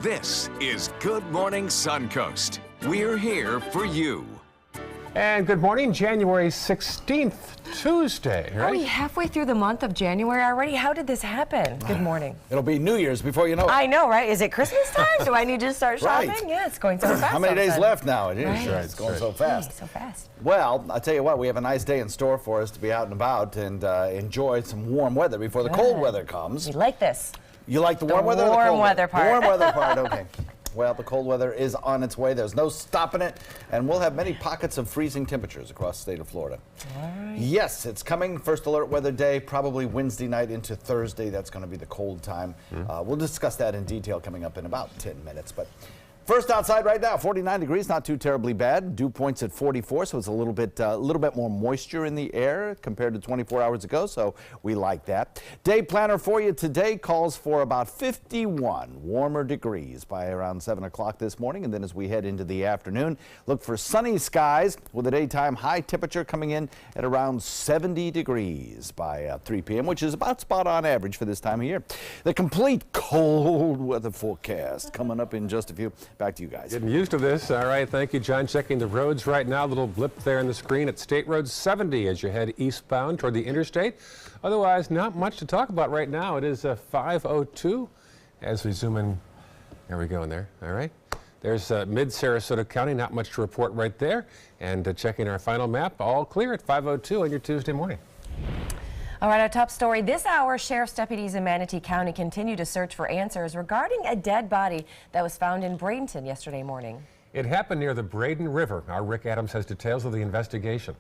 This is Good Morning Suncoast. We're here for you. And good morning, January 16th, Tuesday, right? Are we halfway through the month of January already? How did this happen? Good morning. It'll be New Year's before you know it. I know, right? Is it Christmas time? Do I need to start shopping? Right. Yeah, it's going so fast. How many days left now? It is. Right. It's going so fast. So fast. Well, I'll tell you what, we have a nice day in store for us to be out and about and enjoy some warm weather before the cold weather comes. We like this. You like the warm weather or the warm cold weather part. The warm weather part, okay. Well, the cold weather is on its way. There's no stopping it. And we'll have many pockets of freezing temperatures across the state of Florida. All right. Yes, it's coming. First alert weather day, probably Wednesday night into Thursday. That's going to be the cold time. We'll discuss that in detail coming up in about 10 minutes. But first outside right now, 49 degrees, not too terribly bad. Dew points at 44, so it's a little bit more moisture in the air compared to 24 hours ago, so we like that. Day planner for you today calls for about 51 warmer degrees by around 7 o'clock this morning, and then as we head into the afternoon, look for sunny skies with a daytime high temperature coming in at around 70 degrees by 3 p.m., which is about spot on average for this time of year. The complete cold weather forecast coming up in just a few. Back to you guys. Getting used to this. All right, thank you, John. Checking the roads right now. Little blip there on the screen at State Road 70 as you head eastbound toward the interstate. Otherwise, not much to talk about right now. It is 5:02 as we zoom in. There we go in there. All right. There's mid-Sarasota County. Not much to report right there. And checking our final map, all clear at 5:02 on your Tuesday morning. All right, our top story this hour, sheriff's deputies in Manatee County continue to search for answers regarding a dead body that was found in Bradenton yesterday morning. It happened near the Braden River. Our Rick Adams has details of the investigation.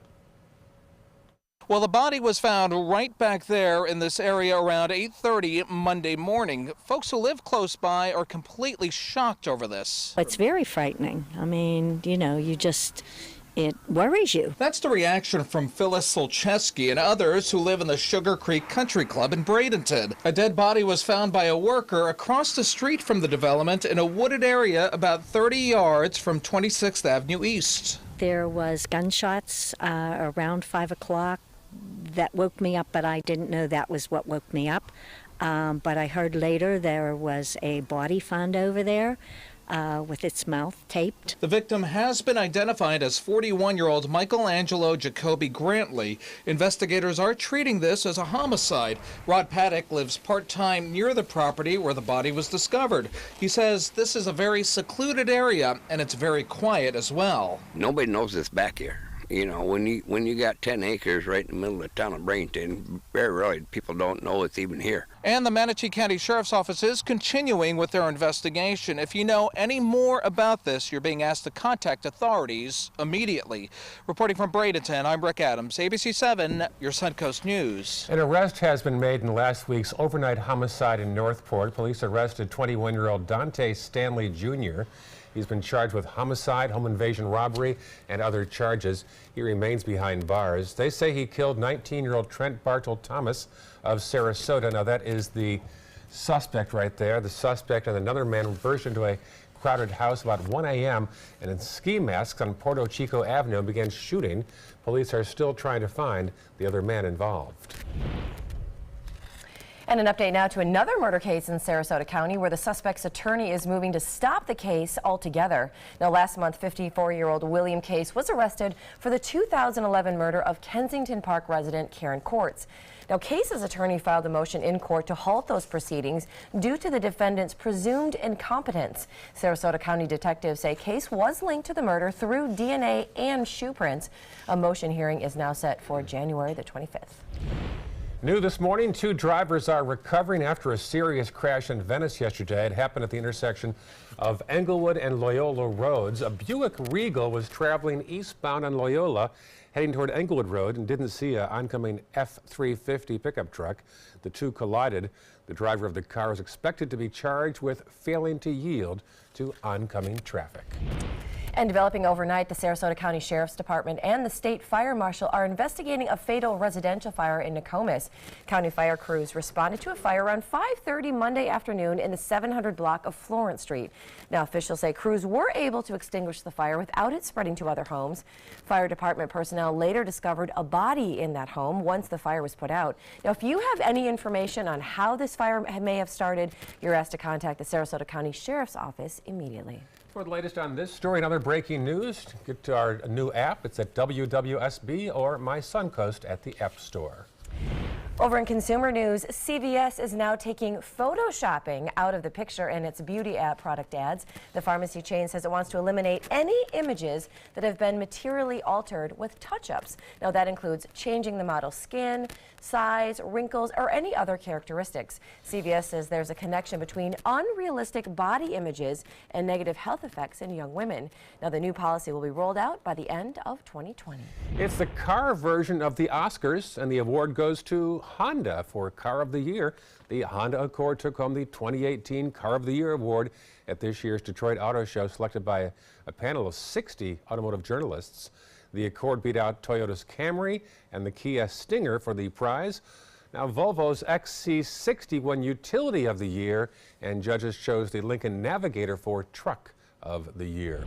Well, the body was found right back there in this area around 8:30 Monday morning. Folks who live close by are completely shocked over this. It's very frightening. I mean, it worries you. That's the reaction from Phyllis Solcheski and others who live in the Sugar Creek Country Club in Bradenton. A dead body was found by a worker across the street from the development in a wooded area about 30 yards from 26th Avenue East. There was gunshots around 5 o'clock that woke me up, but I didn't know that was what woke me up. But I heard later there was a body found over there with its mouth taped. The victim has been identified as 41-year-old Michelangelo Jacoby Grantley. Investigators are treating this as a homicide. Rod Paddock lives part-time near the property where the body was discovered. He says this is a very secluded area and it's very quiet as well. Nobody knows this back here. You know, when you got 10 acres right in the middle of the town of Bradenton, very rarely people don't know it's even here. And the Manatee County Sheriff's Office is continuing with their investigation. If you know any more about this, you're being asked to contact authorities immediately. Reporting from Bradenton, I'm Rick Adams, ABC 7, your Suncoast News. An arrest has been made in last week's overnight homicide in Northport. Police arrested 21-year-old Dante Stanley Jr. He's been charged with homicide, home invasion, robbery, and other charges. He remains behind bars. They say he killed 19-year-old Trent Bartle Thomas of Sarasota. Now, that is the suspect right there. The suspect and another man burst into a crowded house about 1 a.m. and in ski masks on Porto Chico Avenue began shooting. Police are still trying to find the other man involved. And an update now to another murder case in Sarasota County where the suspect's attorney is moving to stop the case altogether. Now, last month, 54-year-old William Case was arrested for the 2011 murder of Kensington Park resident Karen Courts. Now, Case's attorney filed a motion in court to halt those proceedings due to the defendant's presumed incompetence. Sarasota County detectives say Case was linked to the murder through DNA and shoe prints. A motion hearing is now set for January the 25th. New this morning, 2 drivers are recovering after a serious crash in Venice yesterday. It happened at the intersection of Englewood and Loyola Roads. A Buick Regal was traveling eastbound on Loyola, heading toward Englewood Road, and didn't see an oncoming F-350 pickup truck. The two collided. The driver of the car is expected to be charged with failing to yield to oncoming traffic. And developing overnight, the Sarasota County Sheriff's Department and the State Fire Marshal are investigating a fatal residential fire in Nokomis. County fire crews responded to a fire around 5:30 Monday afternoon in the 700 block of Florence Street. Now, officials say crews were able to extinguish the fire without it spreading to other homes. Fire department personnel later discovered a body in that home once the fire was put out. Now, if you have any information on how this fire may have started, you're asked to contact the Sarasota County Sheriff's Office immediately. For the latest on this story and other breaking news, get to our new app. It's at WWSB or My Suncoast at the App Store. Over in consumer news, CVS is now taking photoshopping out of the picture in its beauty app product ads. The pharmacy chain says it wants to eliminate any images that have been materially altered with touch-ups. Now that includes changing the model's skin, size, wrinkles, or any other characteristics. CVS says there's a connection between unrealistic body images and negative health effects in young women. Now the new policy will be rolled out by the end of 2020. It's the car version of the Oscars, and the award goes to Honda for Car of the Year. The Honda Accord took home the 2018 Car of the Year award at this year's Detroit Auto Show, selected by a panel of 60 automotive journalists. The Accord beat out Toyota's Camry and the Kia Stinger for the prize. Now, Volvo's XC60 won Utility of the Year, and judges chose the Lincoln Navigator for Truck of the Year.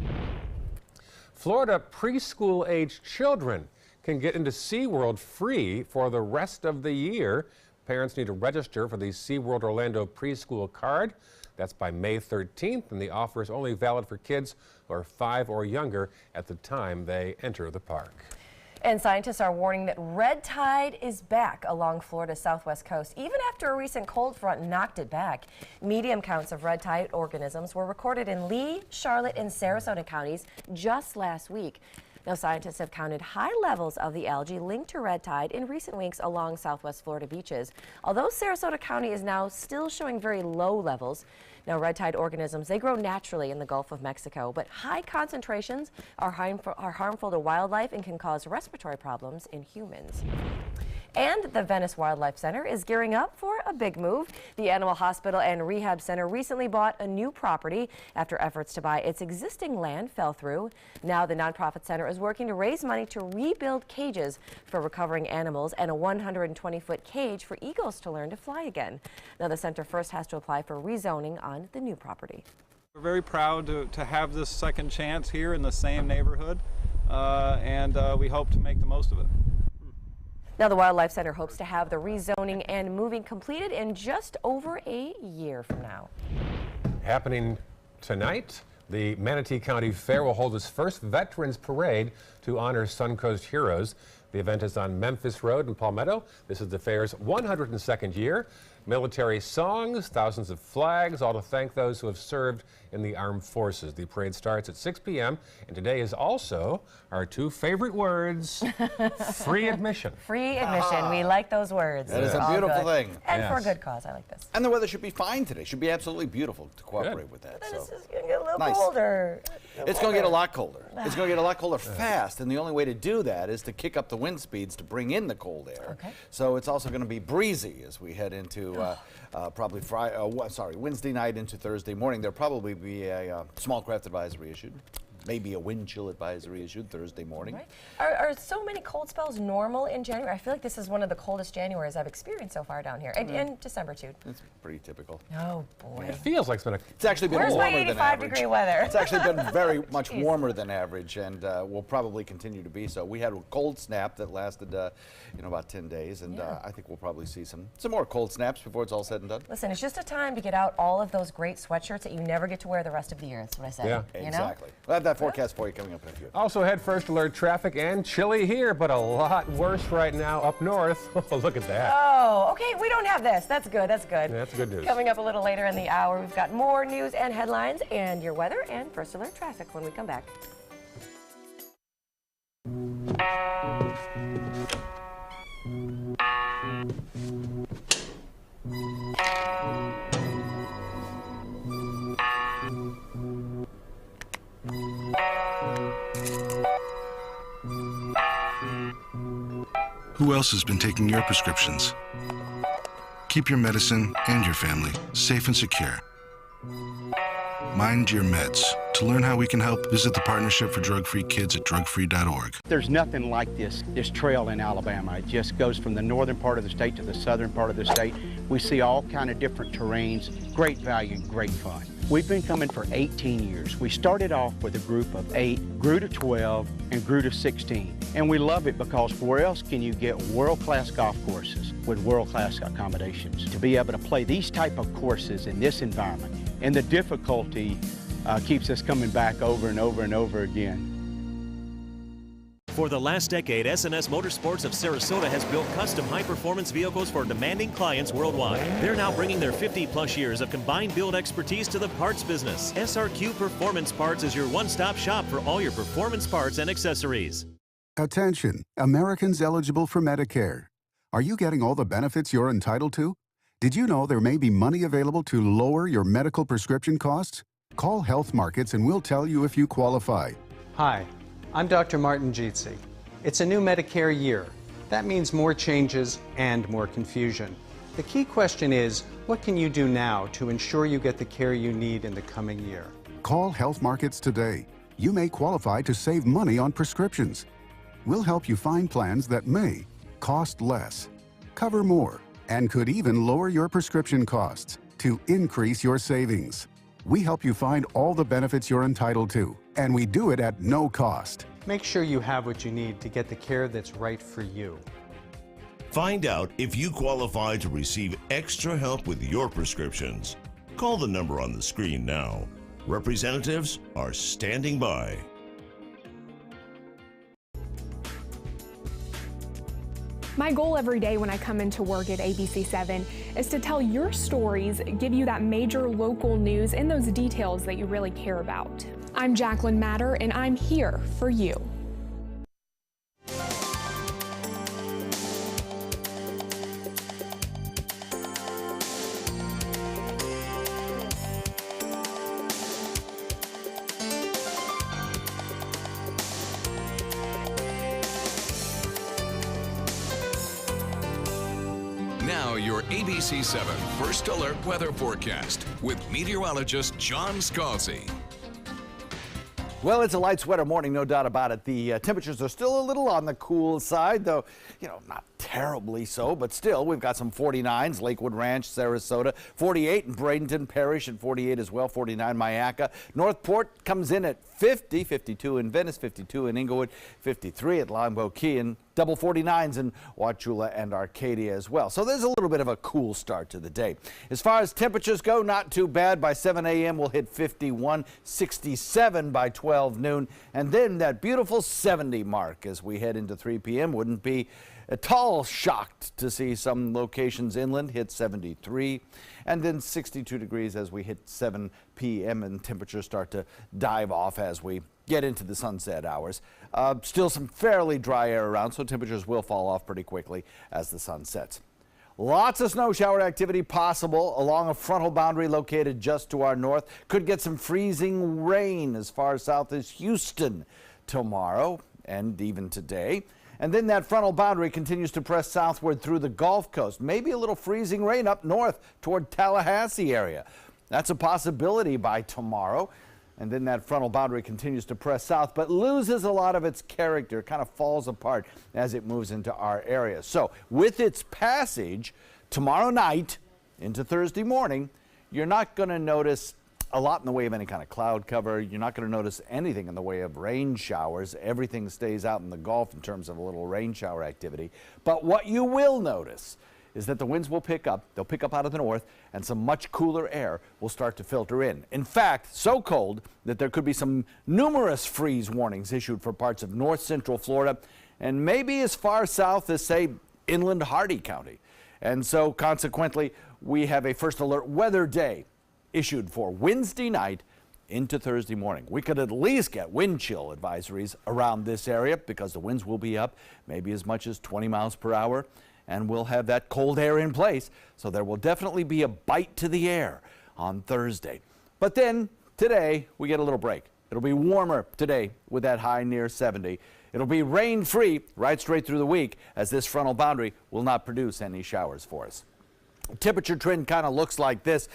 Florida preschool-aged children can get into SeaWorld free for the rest of the year. Parents need to register for the SeaWorld Orlando preschool card. That's by May 13th, and the offer is only valid for kids who are 5 or younger at the time they enter the park. And scientists are warning that red tide is back along Florida's southwest coast, even after a recent cold front knocked it back. Medium counts of red tide organisms were recorded in Lee, Charlotte, and Sarasota counties just last week. Now, scientists have counted high levels of the algae linked to red tide in recent weeks along southwest Florida beaches. Although Sarasota County is now still showing very low levels, now red tide organisms, they grow naturally in the Gulf of Mexico, but high concentrations are harmful to wildlife and can cause respiratory problems in humans. And the Venice Wildlife Center is gearing up for a big move. The Animal Hospital and Rehab Center recently bought a new property after efforts to buy its existing land fell through. Now the nonprofit center is working to raise money to rebuild cages for recovering animals and a 120-foot cage for eagles to learn to fly again. Now the center first has to apply for rezoning on the new property. We're very proud to have this second chance here in the same neighborhood, and we hope to make the most of it. Now, the Wildlife Center hopes to have the rezoning and moving completed in just over a year from now. Happening tonight, the Manatee County Fair will hold its first Veterans Parade to honor Suncoast heroes. The event is on Memphis Road in Palmetto. This is the fair's 102nd year. Military songs, thousands of flags, all to thank those who have served in the armed forces. The parade starts at 6 p.m. and today is also our two favorite words, free admission. Free admission. We like those words. That is a beautiful thing. And Yes. for a good cause. I like this. And the weather should be fine today. Should be absolutely beautiful to cooperate Good. with that. And So. it's just going to get a little Nice. colder. It's going to get a lot colder. It's going to get a lot colder fast, and the only way to do that is to kick up the wind speeds to bring in the cold air. Okay. So it's also going to be breezy as we head into probably Wednesday night into Thursday morning. There'll probably be a small craft advisory issued. Maybe a wind chill advisory issued Thursday morning. Right. Are so many cold spells normal in January? I feel like this is one of the coldest Januaries I've experienced so far down here. And December, too. It's pretty typical. Oh, boy. It feels like it's been a It's actually been Where's my warmer than average. 85-degree weather? It's actually been very much warmer than average, and will probably continue to be so. We had a cold snap that lasted, about 10 days, and I think we'll probably see some more cold snaps before it's all said and done. Listen, it's just a time to get out all of those great sweatshirts that you never get to wear the rest of the year. That's what I said. Yeah. You know? Exactly. We'll have that forecast for you coming up in a few. Also, head first alert traffic and chilly here, but a lot worse right now up north. Oh, look at that. Oh, okay. We don't have this. That's good. That's good. Yeah, that's good news. Coming up a little later in the hour, we've got more news and headlines and your weather and first alert traffic when we come back. Who else has been taking your prescriptions? Keep your medicine and your family safe and secure. Mind your meds. To learn how we can help, visit the Partnership for Drug-Free Kids at drugfree.org. There's nothing like this trail in Alabama. It just goes from the northern part of the state to the southern part of the state. We see all kind of different terrains, great value, great fun. We've been coming for 18 years. We started off with a group of 8, grew to 12, and grew to 16. And we love it because where else can you get world-class golf courses with world-class accommodations? To be able to play these type of courses in this environment, and the difficulty keeps us coming back over and over and over again. For the last decade, S&S Motorsports of Sarasota has built custom high-performance vehicles for demanding clients worldwide. They're now bringing their 50-plus years of combined build expertise to the parts business. SRQ Performance Parts is your one-stop shop for all your performance parts and accessories. Attention, Americans eligible for Medicare. Are you getting all the benefits you're entitled to? Did you know there may be money available to lower your medical prescription costs? Call Health Markets and we'll tell you if you qualify. Hi, I'm Dr. Martin Jeetsi. It's a new Medicare year. That means more changes and more confusion. The key question is, what can you do now to ensure you get the care you need in the coming year? Call Health Markets today. You may qualify to save money on prescriptions. We'll help you find plans that may cost less, cover more, and could even lower your prescription costs to increase your savings. We help you find all the benefits you're entitled to, and we do it at no cost. Make sure you have what you need to get the care that's right for you. Find out if you qualify to receive extra help with your prescriptions. Call the number on the screen now. Representatives are standing by. My goal every day when I come into work at ABC7 is to tell your stories, give you that major local news and those details that you really care about. I'm Jacqueline Matter, and I'm here for you. Now your ABC7 First Alert Weather Forecast with meteorologist John Scalzi. Well, it's a light sweater morning, no doubt about it. The temperatures are still a little on the cool side, though, not terribly so, but still, we've got some 49s, Lakewood Ranch, Sarasota, 48 in Bradenton Parish, and 48 as well, 49 Mayaca. Northport comes in at 50, 52 in Venice, 52 in Inglewood, 53 at Longboat Key, and double 49s in Wauchula and Arcadia as well. So there's a little bit of a cool start to the day. As far as temperatures go, not too bad. By 7 a.m. we'll hit 51, 67 by 12 noon, and then that beautiful 70 mark as we head into 3 p.m. Wouldn't be at all shocked to see some locations inland hit 73, and then 62 degrees as we hit 7 p.m. and temperatures start to dive off as we get into the sunset hours. Still some fairly dry air around, so temperatures will fall off pretty quickly as the sun sets. Lots of snow shower activity possible along a frontal boundary located just to our north. Could get some freezing rain as far south as Houston tomorrow and even today. And then that frontal boundary continues to press southward through the Gulf Coast. Maybe a little freezing rain up north toward Tallahassee area. That's a possibility by tomorrow. And then that frontal boundary continues to press south, but loses a lot of its character, kind of falls apart as it moves into our area. So with its passage tomorrow night into Thursday morning, you're not going to notice a lot in the way of any kind of cloud cover. You're not going to notice anything in the way of rain showers. Everything stays out in the Gulf in terms of a little rain shower activity. But what you will notice is that the winds will pick up. They'll pick up out of the north, and some much cooler air will start to filter in. In fact, so cold that there could be some numerous freeze warnings issued for parts of north central Florida and maybe as far south as, say, inland Hardee County. And so consequently, we have a first alert weather day issued for Wednesday night into Thursday morning. We could at least get wind chill advisories around this area because the winds will be up maybe as much as 20 miles per hour, and we'll have that cold air in place. So there will definitely be a bite to the air on Thursday. But then today we get a little break. It'll be warmer today with that high near 70. It'll be rain-free right straight through the week as this frontal boundary will not produce any showers for us. temperature trend kind of looks like this.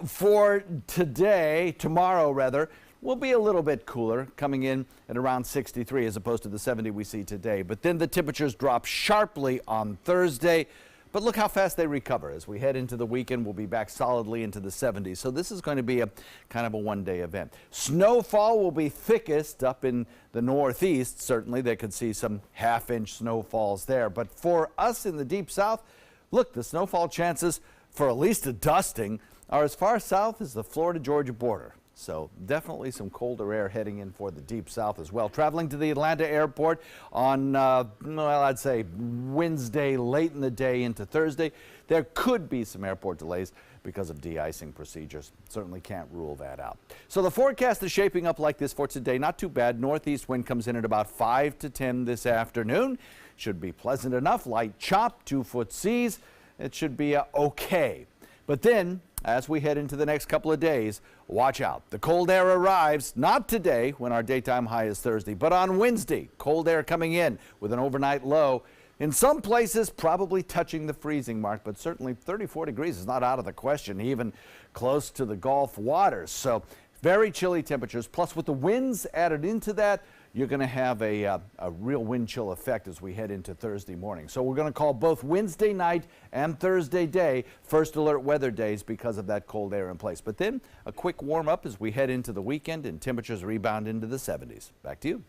For tomorrow rather, will be a little bit cooler, coming in at around 63 as opposed to the 70 we see today. But then the temperatures drop sharply on Thursday. But look how fast they recover. As we head into the weekend, we'll be back solidly into the 70s. So this is going to be a kind of a one-day event. Snowfall will be thickest up in the northeast. Certainly, they could see some half-inch snowfalls there. But for us in the deep south, look, the snowfall chances for at least a dusting are as far south as the Florida-Georgia border. So definitely some colder air heading in for the deep south as well. Traveling to the Atlanta airport on, well, I'd say Wednesday, late in the day into Thursday, there could be some airport delays because of de-icing procedures. Certainly can't rule that out. So the forecast is shaping up like this for today. Not too bad. Northeast wind comes in at about 5 to 10 this afternoon. Should be pleasant enough. Light chop, 2-foot seas. It should be okay. But then, as we head into the next couple of days, watch out. The cold air arrives, not today when our daytime high is Thursday, but on Wednesday. Cold air coming in with an overnight low. In some places, probably touching the freezing mark, but certainly 34 degrees is not out of the question, even close to the Gulf waters. So very chilly temperatures, plus with the winds added into that, you're going to have a real wind chill effect as we head into Thursday morning. So we're going to call both Wednesday night and Thursday day first alert weather days because of that cold air in place. But then a quick warm up as we head into the weekend and temperatures rebound into the 70s. Back to you.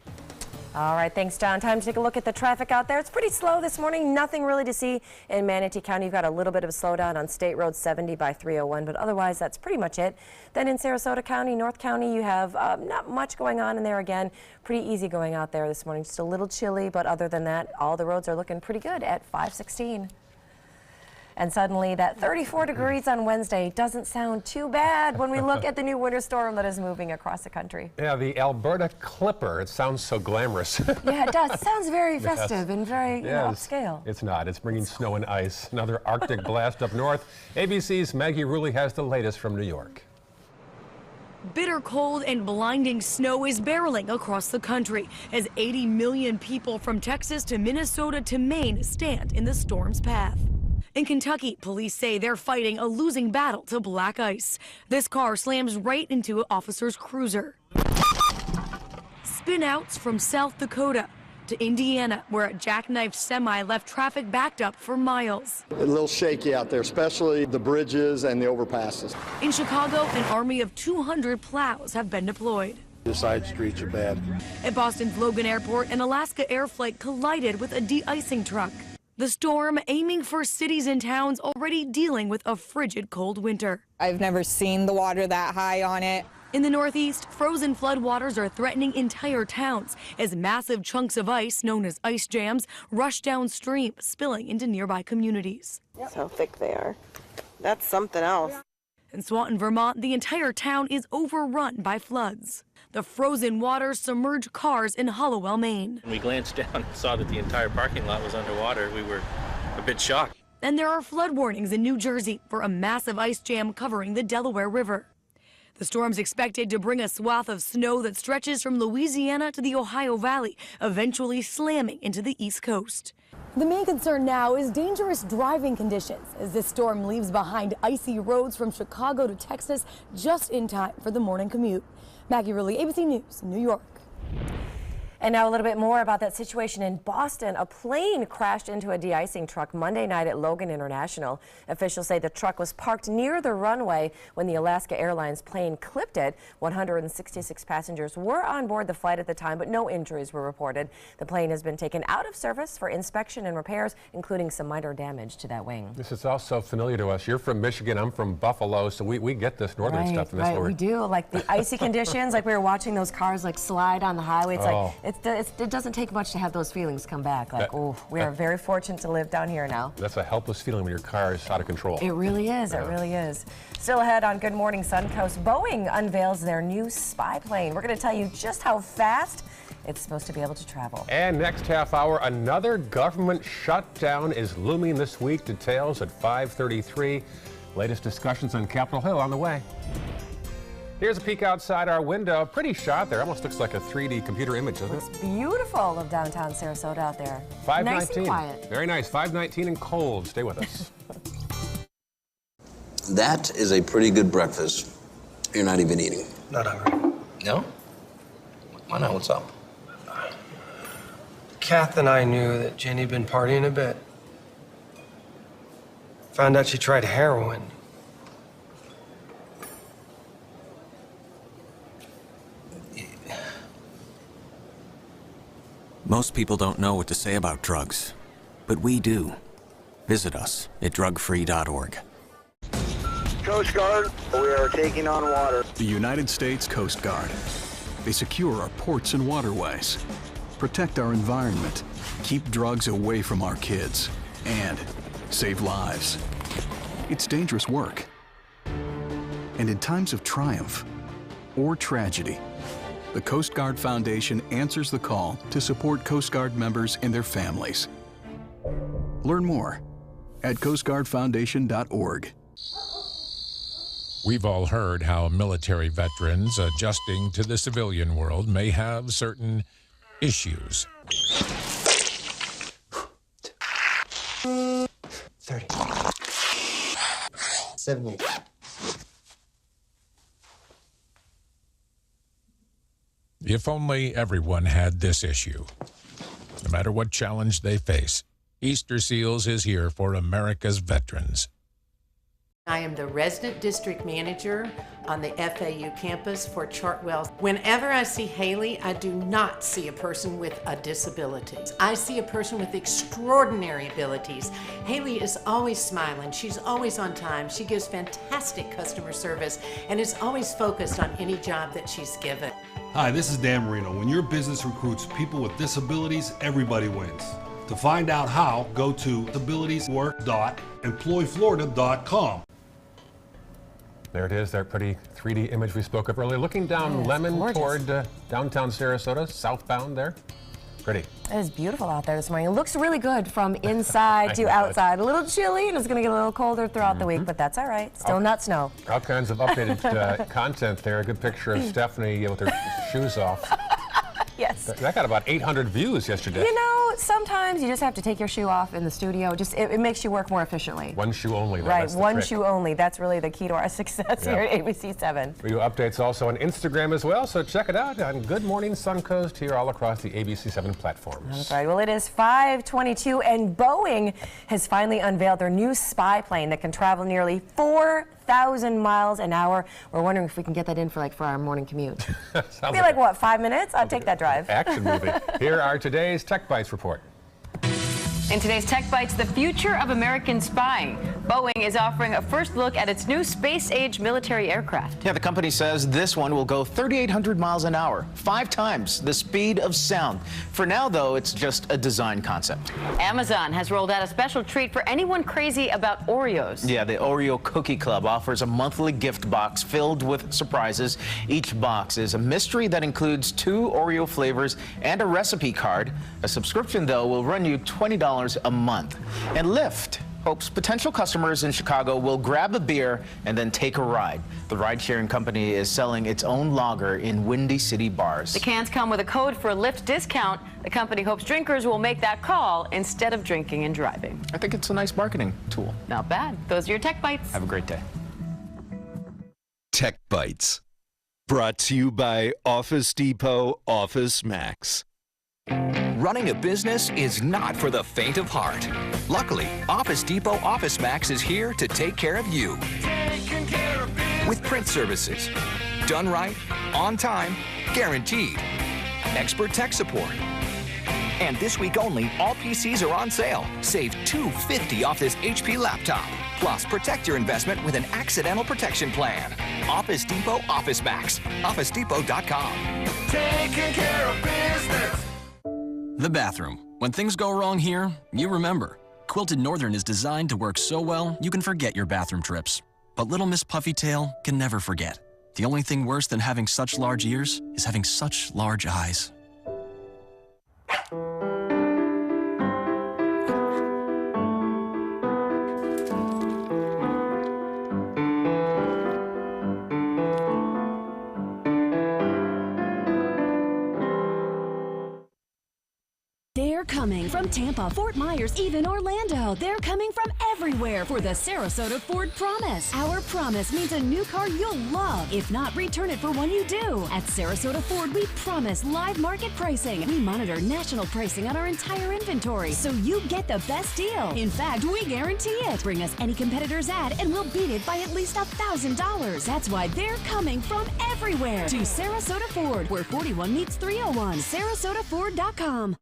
All right, thanks, John. Time to take a look at the traffic out there. It's pretty slow this morning. Nothing really to see in Manatee County. You've got a little bit of a slowdown on State Road 70 by 301, but otherwise that's pretty much it. Then in Sarasota County, North County, you have not much going on in there again. Pretty easy going out there this morning. Just a little chilly, but other than that, all the roads are looking pretty good at 516. And suddenly that 34 degrees on Wednesday doesn't sound too bad when we look at the new winter storm that is moving across the country. Yeah, the Alberta Clipper. It sounds so glamorous. Yeah, it does. It sounds very festive and very upscale. It's not. It's bringing snow and ice. Another Arctic blast up north. ABC's Maggie Rulli has the latest from New York. Bitter cold and blinding snow is barreling across the country as 80 million people from Texas to Minnesota to Maine stand in the storm's path. In Kentucky, police say they're fighting a losing battle to black ice. This car slams right into an officer's cruiser. Spinouts from South Dakota to Indiana, where a jackknifed semi left traffic backed up for miles. A little shaky out there, especially the bridges and the overpasses. In Chicago, an army of 200 plows have been deployed. The side streets are bad. At Boston's Logan Airport, an Alaska Air flight collided with a de-icing truck. The storm aiming for cities and towns already dealing with a frigid cold winter. I've never seen the water that high on it. In the Northeast, frozen floodwaters are threatening entire towns as massive chunks of ice, known as ice jams, rush downstream, spilling into nearby communities. That's how thick they are. That's something else. In Swanton, Vermont, the entire town is overrun by floods. The frozen waters submerge cars in Hollowell, Maine. When we glanced down and saw that the entire parking lot was underwater, we were a bit shocked. And there are flood warnings in New Jersey for a massive ice jam covering the Delaware River. The storm's expected to bring a swath of snow that stretches from Louisiana to the Ohio Valley, eventually slamming into the East Coast. The main concern now is dangerous driving conditions as this storm leaves behind icy roads from Chicago to Texas just in time for the morning commute. Maggie Rulli, ABC News, New York. And now a little bit more about that situation in Boston. A plane crashed into a de-icing truck Monday night at Logan International. Officials say the truck was parked near the runway when the Alaska Airlines plane clipped it. 166 passengers were on board the flight at the time, but no injuries were reported. The plane has been taken out of service for inspection and repairs, including some minor damage to that wing. This is also familiar to us. You're from Michigan, I'm from Buffalo, so we get this northern stuff. And Right, we do. Like the icy conditions, like we were watching those cars like slide on the highway. It's like it doesn't take much to have those feelings come back. Like, oh, we are very fortunate to live down here now. That's a helpless feeling when your car is out of control. It really is. It really is. Still ahead on Good Morning Suncoast, Boeing unveils their new spy plane. We're going to tell you just how fast it's supposed to be able to travel. And next half hour, another government shutdown is looming this week. Details at 5:33. Latest discussions on Capitol Hill on the way. Here's a peek outside our window. Pretty shot there. Almost looks like a 3D computer image, doesn't it? It's beautiful of downtown Sarasota out there. 5:19. Nice and quiet. Very nice. 5:19 and cold. Stay with us. That is a pretty good breakfast. You're not even eating. Not hungry. No? Why not? What's up? Kath and I knew that Jenny had been partying a bit. Found out she tried heroin. Most people don't know what to say about drugs, but we do. Visit us at drugfree.org. Coast Guard, we are taking on water. The United States Coast Guard. They secure our ports and waterways, protect our environment, keep drugs away from our kids, and save lives. It's dangerous work. And in times of triumph or tragedy, the Coast Guard Foundation answers the call to support Coast Guard members and their families. Learn more at coastguardfoundation.org. We've all heard how military veterans adjusting to the civilian world may have certain issues. 30. 70. If only everyone had this issue. No matter what challenge they face, Easter Seals is here for America's veterans. I am the resident district manager on the FAU campus for Chartwell. Whenever I see Haley, I do not see a person with a disability. I see a person with extraordinary abilities. Haley is always smiling. She's always on time. She gives fantastic customer service and is always focused on any job that she's given. Hi, this is Dan Marino. When your business recruits people with disabilities, everybody wins. To find out how, go to disabilitieswork.employflorida.com. There it is, that pretty 3D image we spoke of earlier. Looking down Lemon toward downtown Sarasota, southbound there. Pretty. It is beautiful out there this morning. It looks really good from inside to outside. A little chilly, and it's going to get a little colder throughout the week, but that's all right. Still not snow. All kinds of updated content there. A good picture of Stephanie with her shoes off. Yes. That got about 800 views yesterday. You know, sometimes you just have to take your shoe off in the studio. Just it makes you work more efficiently. One shoe only. Though. Right, one shoe only. That's really the key to our success here at ABC 7. We do updates also on Instagram as well, so check it out on Good Morning Suncoast here all across the ABC 7 platforms. That's right. Well, it is 5:22, and Boeing has finally unveiled their new spy plane that can travel nearly 4,000 miles an hour. We're wondering if we can get that in for our morning commute. It'll be like what, 5 minutes? I'll take that drive. Action movie. Here are today's Tech Bites report. In today's Tech Bites, the future of American spying. Boeing is offering a first look at its new space-age military aircraft. Yeah, the company says this one will go 3,800 miles an hour, 5 times the speed of sound. For now, though, it's just a design concept. Amazon has rolled out a special treat for anyone crazy about Oreos. Yeah, the Oreo Cookie Club offers a monthly gift box filled with surprises. Each box is a mystery that includes 2 Oreo flavors and a recipe card. A subscription, though, will run you $20 a month. And Lyft hopes potential customers in Chicago will grab a beer and then take a ride. The ride-sharing company is selling its own lager in Windy City bars. The cans come with a code for a Lyft discount. The company hopes drinkers will make that call instead of drinking and driving. I think it's a nice marketing tool. Not bad. Those are your Tech Bites. Have a great day. Tech Bites. Brought to you by Office Depot Office Max. Running a business is not for the faint of heart. Luckily, Office Depot Office Max is here to take care of you. With print services. Done right, on time, guaranteed. Expert tech support. And this week only, all PCs are on sale. Save $250 off this HP laptop. Plus, protect your investment with an accidental protection plan. Office Depot Office Max. OfficeDepot.com. Taking care of business. The bathroom. When things go wrong here, you remember. Quilted Northern is designed to work so well, you can forget your bathroom trips. But Little Miss Puffytail can never forget. The only thing worse than having such large ears is having such large eyes. coming from Tampa, Fort Myers, even Orlando. They're coming from everywhere for the Sarasota Ford Promise. Our promise means a new car you'll love. If not, return it for one you do. At Sarasota Ford, we promise live market pricing. We monitor national pricing on our entire inventory, so you get the best deal. In fact, we guarantee it. Bring us any competitor's ad and we'll beat it by at least $1,000. That's why they're coming from everywhere to Sarasota Ford, where 41 meets 301. SarasotaFord.com.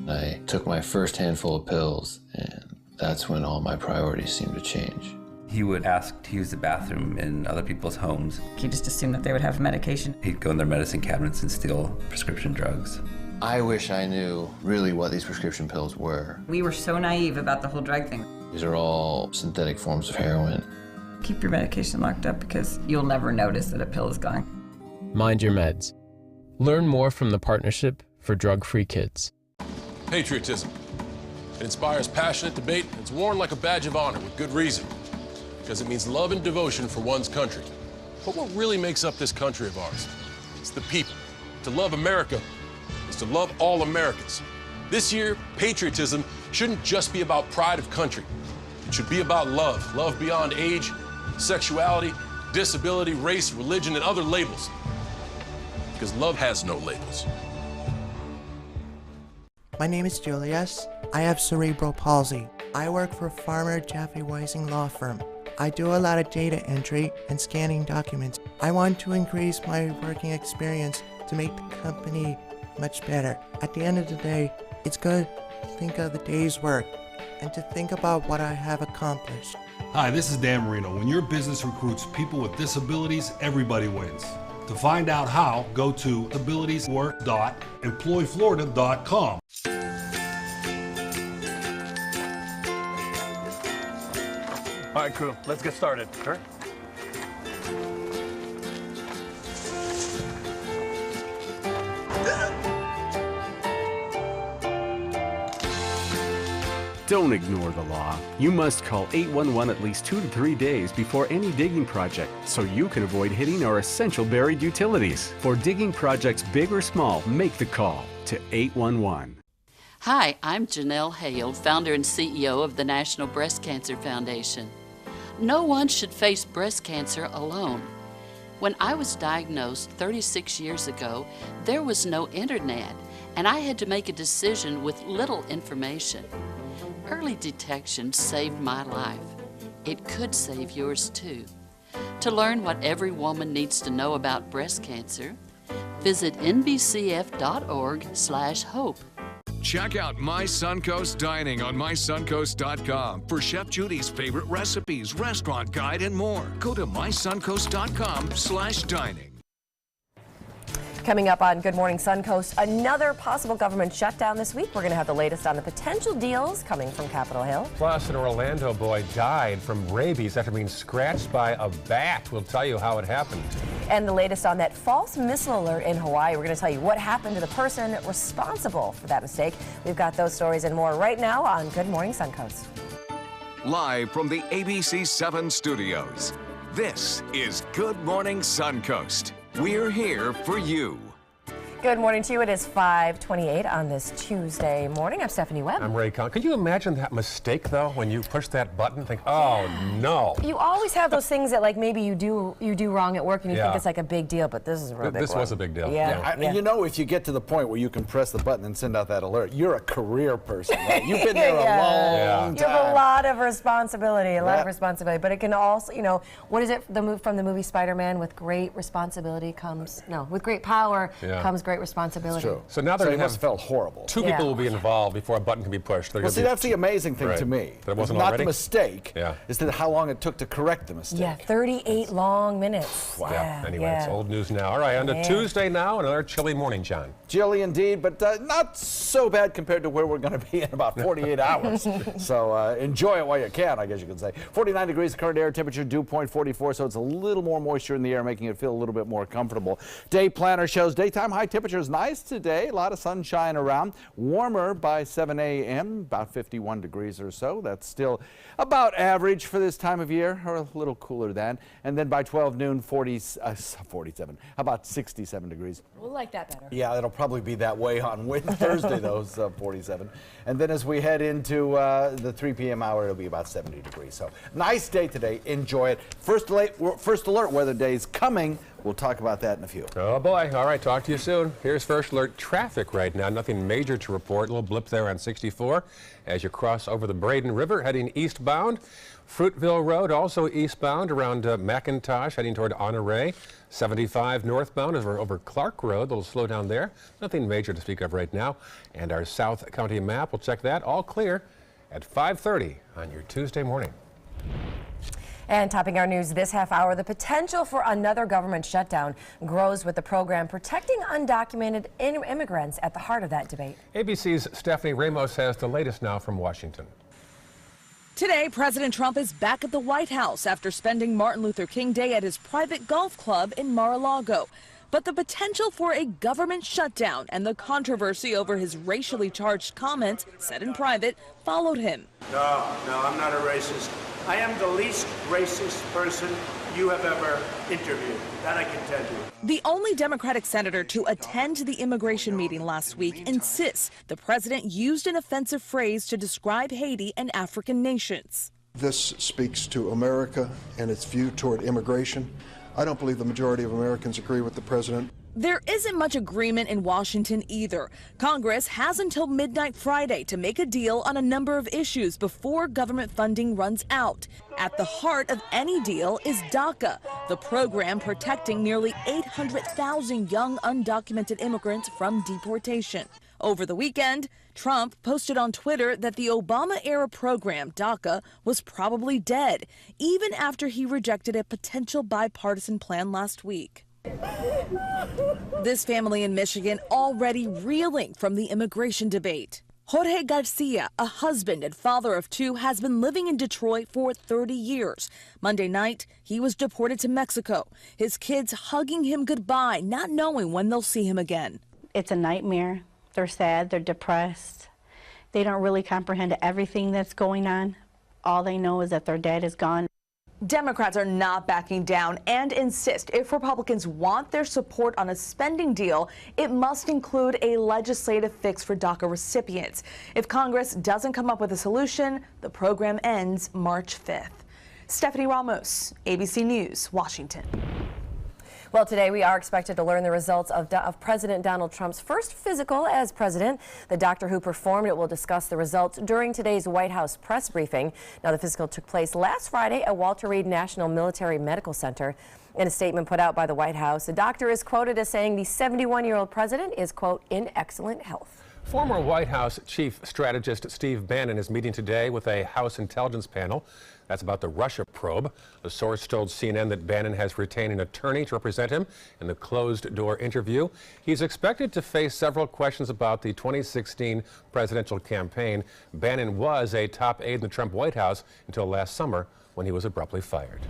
I took my first handful of pills, and that's when all my priorities seemed to change. He would ask to use the bathroom in other people's homes. He just assumed that they would have medication. He'd go in their medicine cabinets and steal prescription drugs. I wish I knew really what these prescription pills were. We were so naive about the whole drug thing. These are all synthetic forms of heroin. Keep your medication locked up because you'll never notice that a pill is gone. Mind your meds. Learn more from the Partnership for Drug-Free Kids. Patriotism. It inspires passionate debate, and it's worn like a badge of honor with good reason. Because it means love and devotion for one's country. But what really makes up this country of ours? It's the people. To love America is to love all Americans. This year, patriotism shouldn't just be about pride of country. It should be about love. Love beyond age, sexuality, disability, race, religion, and other labels. Because love has no labels. My name is Julius. I have cerebral palsy. I work for Farmer Jeffrey Weising Law Firm. I do a lot of data entry and scanning documents. I want to increase my working experience to make the company much better. At the end of the day, it's good to think of the day's work and to think about what I have accomplished. Hi, this is Dan Marino. When your business recruits people with disabilities, everybody wins. To find out how, go to abilitieswork.employflorida.com. All right, crew, let's get started. Sure. Don't ignore the law. You must call 811 at least 2 to 3 days before any digging project so you can avoid hitting our essential buried utilities. For digging projects big or small, make the call to 811. Hi, I'm Janelle Hale, founder and CEO of the National Breast Cancer Foundation. No one should face breast cancer alone. When I was diagnosed 36 years ago, there was no internet, and I had to make a decision with little information. Early detection saved my life. It could save yours too. To learn what every woman needs to know about breast cancer, visit nbcf.org/hope. Check out My Suncoast Dining on mysuncoast.com for Chef Judy's favorite recipes, restaurant guide, and more. Go to mysuncoast.com/dining. Coming up on Good Morning Suncoast, another possible government shutdown this week. We're going to have the latest on the potential deals coming from Capitol Hill. Plus, an Orlando boy died from rabies after being scratched by a bat. We'll tell you how it happened. And the latest on that false missile alert in Hawaii. We're going to tell you what happened to the person responsible for that mistake. We've got those stories and more right now on Good Morning Suncoast. Live from the ABC 7 studios, this is Good Morning Suncoast. We're here for you. Good morning to you. It is 5:28 on this Tuesday morning. I'm Stephanie Webb. I'm Ray Conn. Could you imagine that mistake, though, when you push that button? Think, oh no. You always have those things that, like, maybe you do wrong at work and you think it's like a big deal, but this is a real big one. This was a big deal. Yeah. You know, if you get to the point where you can press the button and send out that alert, you're a career person, right? You've been there a long time. You have a lot of responsibility, but it can also, you know, what is it from the movie Spider-Man? With great responsibility comes, with great power comes great responsibility. It's true. So now that it must have felt horrible. Two people will be involved before a button can be pushed. Well, see, that's the amazing thing to me. That it wasn't not already? The mistake. Is that how long it took to correct the mistake. Yeah, 38 long minutes. Wow. Anyway, it's old news now. All right, on to Tuesday now, another chilly morning, John. Chilly indeed, but not so bad compared to where we're going to be in about 48 hours. So enjoy it while you can, I guess you could say. 49 degrees current air temperature, dew point 44, so it's a little more moisture in the air, making it feel a little bit more comfortable. Day planner shows daytime high temperature temperature's nice today. A lot of sunshine around. Warmer by 7 a.m., about 51 degrees or so. That's still about average for this time of year, or a little cooler than. And then by 12 noon, 47. How about 67 degrees? We'll like that better. Yeah, it'll probably be that way on Thursday, though, 47. And then as we head into the 3 p.m. hour, it'll be about 70 degrees. So nice day today. Enjoy it. First alert weather day is coming. We'll talk about that in a few. Oh boy. All right, talk to you soon. Here's first alert traffic right now. Nothing major to report. A little blip there on 64 as you cross over the Braden River heading eastbound. Fruitville Road also eastbound around McIntosh heading toward Honore. 75 northbound as we're over Clark Road. A little slow down there. Nothing major to speak of right now. And our South County map, we'll check that. All clear at 5:30 on your Tuesday morning. And topping our news this half hour, the potential for another government shutdown grows with the program protecting undocumented immigrants at the heart of that debate. ABC's Stephanie Ramos has the latest now from Washington. Today, President Trump is back at the White House after spending Martin Luther King Day at his private golf club in Mar-a-Lago. But the potential for a government shutdown and the controversy over his racially charged comments said in private followed him. No, I'm not a racist. I am the least racist person you have ever interviewed. That I can tell you. The only Democratic senator to attend the immigration meeting last week insists the president used an offensive phrase to describe Haiti and African nations. This speaks to America and its view toward immigration. I don't believe the majority of Americans agree with the president. There isn't much agreement in Washington either. Congress has until midnight Friday to make a deal on a number of issues before government funding runs out. At the heart of any deal is DACA, the program protecting nearly 800,000 young undocumented immigrants from deportation. Over the weekend, Trump posted on Twitter that the Obama-era program, DACA, was probably dead, even after he rejected a potential bipartisan plan last week. This family in Michigan already reeling from the immigration debate. Jorge Garcia, a husband and father of two, has been living in Detroit for 30 years. Monday night, he was deported to Mexico, his kids hugging him goodbye, not knowing when they'll see him again. It's a nightmare. They're sad, they're depressed. They don't really comprehend everything that's going on. All they know is that their dad is gone. Democrats are not backing down and insist if Republicans want their support on a spending deal, it must include a legislative fix for DACA recipients. If Congress doesn't come up with a solution, the program ends March 5th. Stephanie Ramos, ABC News, Washington. Well, today we are expected to learn the results of President Donald Trump's first physical as president. The doctor who performed it will discuss the results during today's White House press briefing. Now, the physical took place last Friday at Walter Reed National Military Medical Center. In a statement put out by the White House, the doctor is quoted as saying the 71-year-old president is, quote, in excellent health. Former White House Chief Strategist Steve Bannon is meeting today with a House intelligence panel. That's about the Russia probe. The source told CNN that Bannon has retained an attorney to represent him in the closed-door interview. He's expected to face several questions about the 2016 presidential campaign. Bannon was a top aide in the Trump White House until last summer when he was abruptly fired.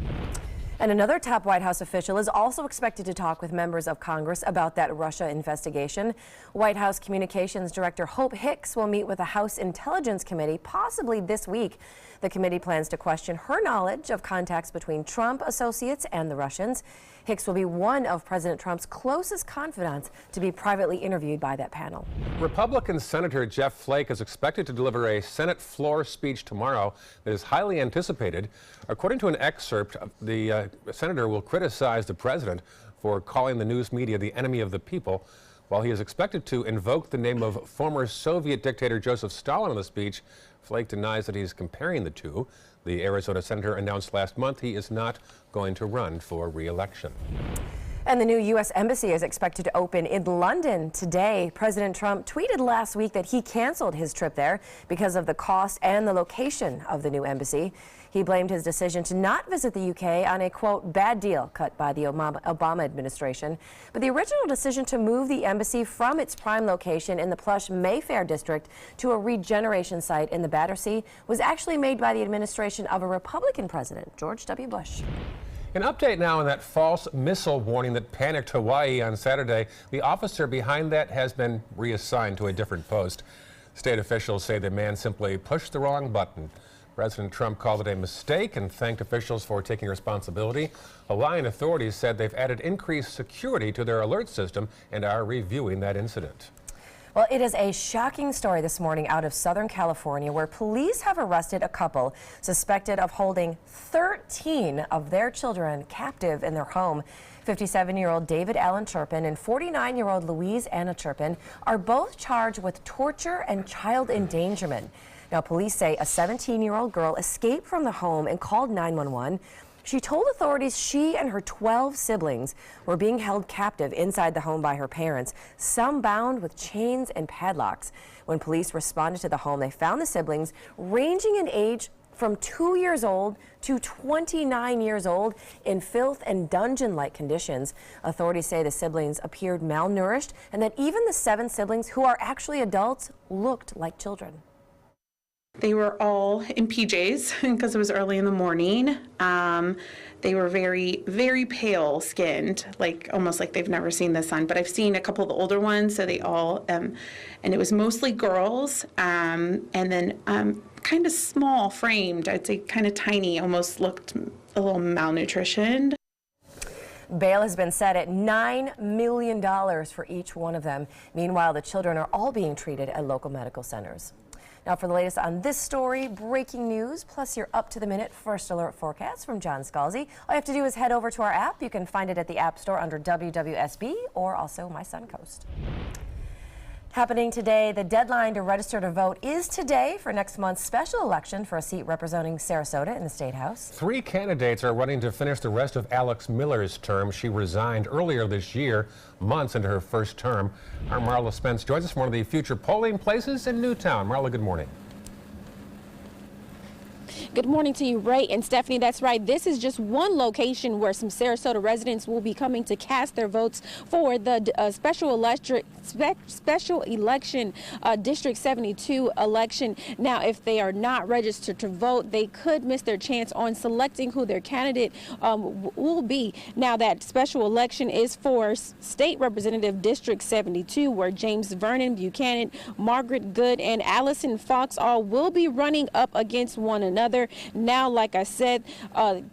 And another top White House official is also expected to talk with members of Congress about that Russia investigation. White House Communications Director Hope Hicks will meet with the House Intelligence Committee possibly this week. The committee plans to question her knowledge of contacts between Trump associates and the Russians. Hicks will be one of President Trump's closest confidants to be privately interviewed by that panel. Republican Senator Jeff Flake is expected to deliver a Senate floor speech tomorrow that is highly anticipated. According to an excerpt, the senator will criticize the president for calling the news media the enemy of the people. While he is expected to invoke the name of former Soviet dictator Joseph Stalin in the speech, Flake denies that he's comparing the two. The Arizona senator announced last month he is not going to run for re-election. And the new U.S. Embassy is expected to open in London today. President Trump tweeted last week that he canceled his trip there because of the cost and the location of the new embassy. He blamed his decision to not visit the UK on a, quote, bad deal cut by the Obama administration. But the original decision to move the embassy from its prime location in the plush Mayfair district to a regeneration site in the Battersea was actually made by the administration of a Republican president, George W. Bush. An update now on that false missile warning that panicked Hawaii on Saturday. The officer behind that has been reassigned to a different post. State officials say the man simply pushed the wrong button. President Trump called it a mistake and thanked officials for taking responsibility. Hawaiian authorities said they've added increased security to their alert system and are reviewing that incident. Well, it is a shocking story this morning out of Southern California where police have arrested a couple suspected of holding 13 of their children captive in their home. 57-year-old David Allen Turpin and 49-year-old Louise Anna Turpin are both charged with torture and child endangerment. Now, police say a 17-year-old girl escaped from the home and called 911. She told authorities she and her 12 siblings were being held captive inside the home by her parents, some bound with chains and padlocks. When police responded to the home, they found the siblings ranging in age from 2 years old to 29 years old in filth and dungeon-like conditions. Authorities say the siblings appeared malnourished and that even the 7 siblings, who are actually adults, looked like children. They were all in PJs because it was early in the morning. They were very, very pale skinned, like almost like they've never seen the sun. But I've seen a couple of the older ones, so they all, and it was mostly girls, and then kind of small framed, I'd say kind of tiny, almost looked a little malnutritioned. Bail has been set at $9 million for each one of them. Meanwhile, the children are all being treated at local medical centers. Now for the latest on this story, breaking news, plus your up-to-the-minute first alert forecast from John Scalzi. All you have to do is head over to our app. You can find it at the App Store under WWSB or also My Suncoast. Happening today, the deadline to register to vote is today for next month's special election for a seat representing Sarasota in the State House. 3 candidates are running to finish the rest of Alex Miller's term. She resigned earlier this year, months into her first term. Our Marla Spence joins us from one of the future polling places in Newtown. Marla, good morning. Good morning to you, Ray and Stephanie. That's right. This is just one location where some Sarasota residents will be coming to cast their votes for the special election District 72 election. Now, if they are not registered to vote, they could miss their chance on selecting who their candidate will be. Now, that special election is for State Representative District 72, where James Vernon Buchanan, Margaret Good, and Allison Fox all will be running up against one another. Now, like I said,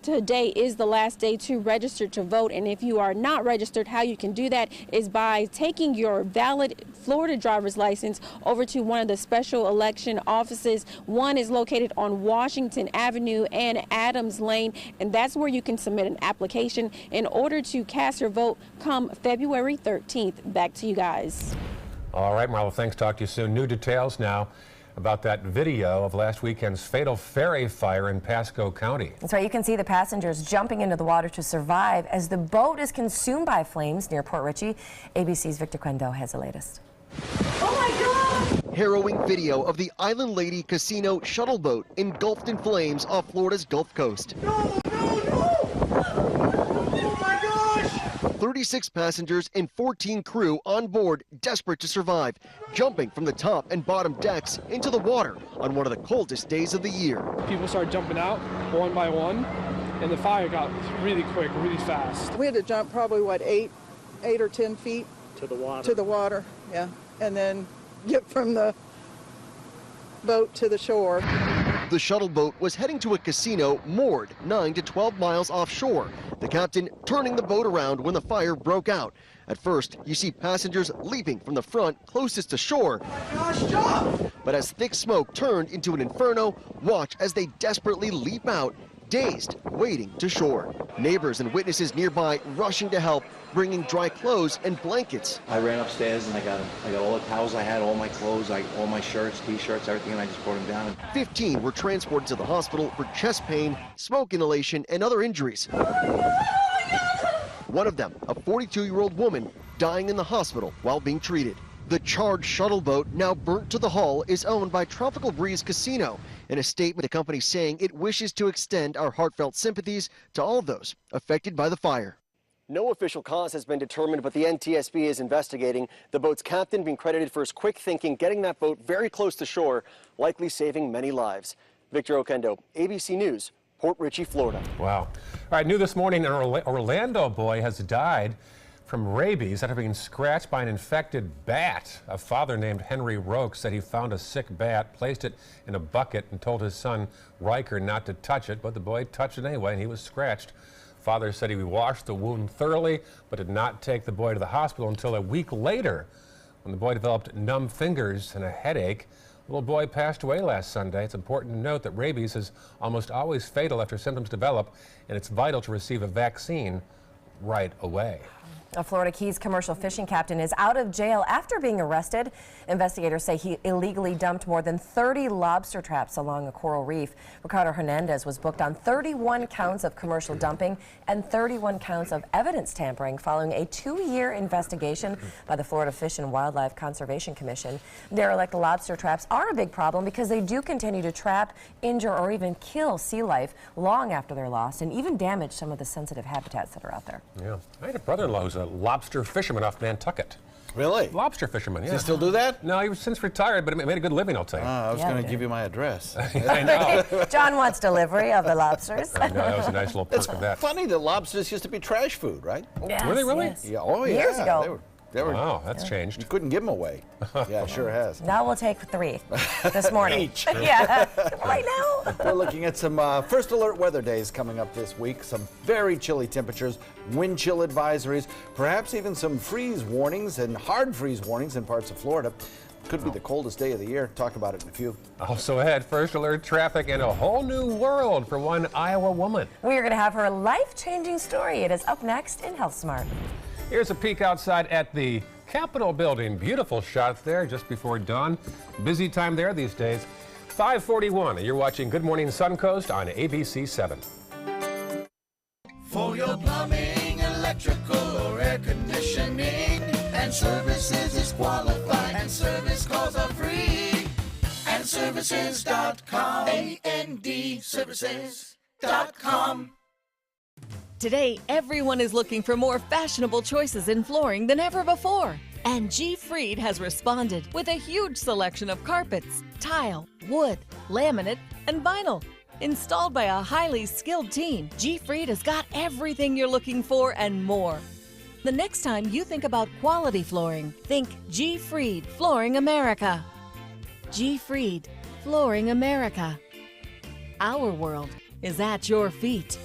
today is the last day to register to vote. And if you are not registered, how you can do that is by taking your valid Florida driver's license over to one of the special election offices. One is located on Washington Avenue and Adams Lane, and that's where you can submit an application in order to cast your vote come February 13th. Back to you guys. All right, Marla, thanks. Talk to you soon. New details now about that video of last weekend's fatal ferry fire in Pasco County. That's right. You can see the passengers jumping into the water to survive as the boat is consumed by flames near Port Richey. ABC's Victor Quendo has the latest. Oh my God! Harrowing video of the Island Lady Casino shuttle boat engulfed in flames off Florida's Gulf Coast. No! 36 passengers and 14 crew on board, desperate to survive, jumping from the top and bottom decks into the water on one of the coldest days of the year. People started jumping out one by one, and the fire got really quick, really fast. We had to jump probably, what, 8 or 10 feet? To the water. To the water, yeah. And then get from the boat to the shore. The shuttle boat was heading to a casino moored 9 to 12 miles offshore. The captain turning the boat around when the fire broke out. At first, you see passengers leaping from the front closest to shore. But as thick smoke turned into an inferno, watch as they desperately leap out, dazed, waiting to shore. Neighbors and witnesses nearby rushing to help, bringing dry clothes and blankets. I ran upstairs and I got all the towels I had, all my clothes, all my shirts, t-shirts, everything, and I just brought them down. 15 were transported to the hospital for chest pain, smoke inhalation, and other injuries. One of them, a 42-year-old woman, dying in the hospital while being treated. The charred shuttle boat, now burnt to the hull, is owned by Tropical Breeze Casino. In a statement, the company saying it wishes to extend our heartfelt sympathies to all those affected by the fire. No official cause has been determined, but the NTSB is investigating. The boat's captain being credited for his quick thinking, getting that boat very close to shore, likely saving many lives. Victor Oquendo, ABC News, Port Richey, Florida. Wow. All right, new this morning, an Orlando boy has died from rabies after being scratched by an infected bat. A father named Henry Roke said he found a sick bat, placed it in a bucket, and told his son Riker not to touch it, but the boy touched it anyway, and he was scratched. Father said he washed the wound thoroughly, but did not take the boy to the hospital until a week later, when the boy developed numb fingers and a headache. The little boy passed away last Sunday. It's important to note that rabies is almost always fatal after symptoms develop, and it's vital to receive a vaccine right away. A Florida Keys commercial fishing captain is out of jail after being arrested. Investigators say he illegally dumped more than 30 lobster traps along a coral reef. Ricardo Hernandez was booked on 31 counts of commercial dumping and 31 counts of evidence tampering following a 2-year investigation by the Florida Fish and Wildlife Conservation Commission. Derelict lobster traps are a big problem because they do continue to trap, injure, or even kill sea life long after they're lost, and even damage some of the sensitive habitats that are out there. Yeah, I had a brother-in-law who's a lobster fisherman off Nantucket. Really? Lobster fisherman, yeah. Does he still do that? No, he was since retired, but he made a good living, I'll tell you. I was going to give you my address. I know. John wants delivery of the lobsters. I know, that was a nice little perk of that. It's funny that lobsters used to be trash food, right? Yes, Were they really? yes. Yeah. Oh, yeah. Years ago. They were, Wow, that's changed. You couldn't give them away. Yeah, it sure has. Now we'll take 3 this morning. Each. Yeah, right now. We're looking at some first alert weather days coming up this week. Some very chilly temperatures, wind chill advisories, perhaps even some freeze warnings and hard freeze warnings in parts of Florida. Could be the coldest day of the year. Talk about it in a few. Also ahead, first alert traffic and a whole new world for one Iowa woman. We are going to have her life-changing story. It is up next in Health Smart. Here's a peek outside at the Capitol building. Beautiful shot there just before dawn. Busy time there these days. 5:41. You're watching Good Morning Suncoast on ABC 7. For your plumbing, electrical, or air conditioning, and services is qualified, and service calls are free. And services.com. AND services.com. Today, everyone is looking for more fashionable choices in flooring than ever before. And G. Fried has responded with a huge selection of carpets, tile, wood, laminate, and vinyl. Installed by a highly skilled team, G. Fried has got everything you're looking for and more. The next time you think about quality flooring, think G. Fried Flooring America. G. Fried Flooring America. Our world is at your feet.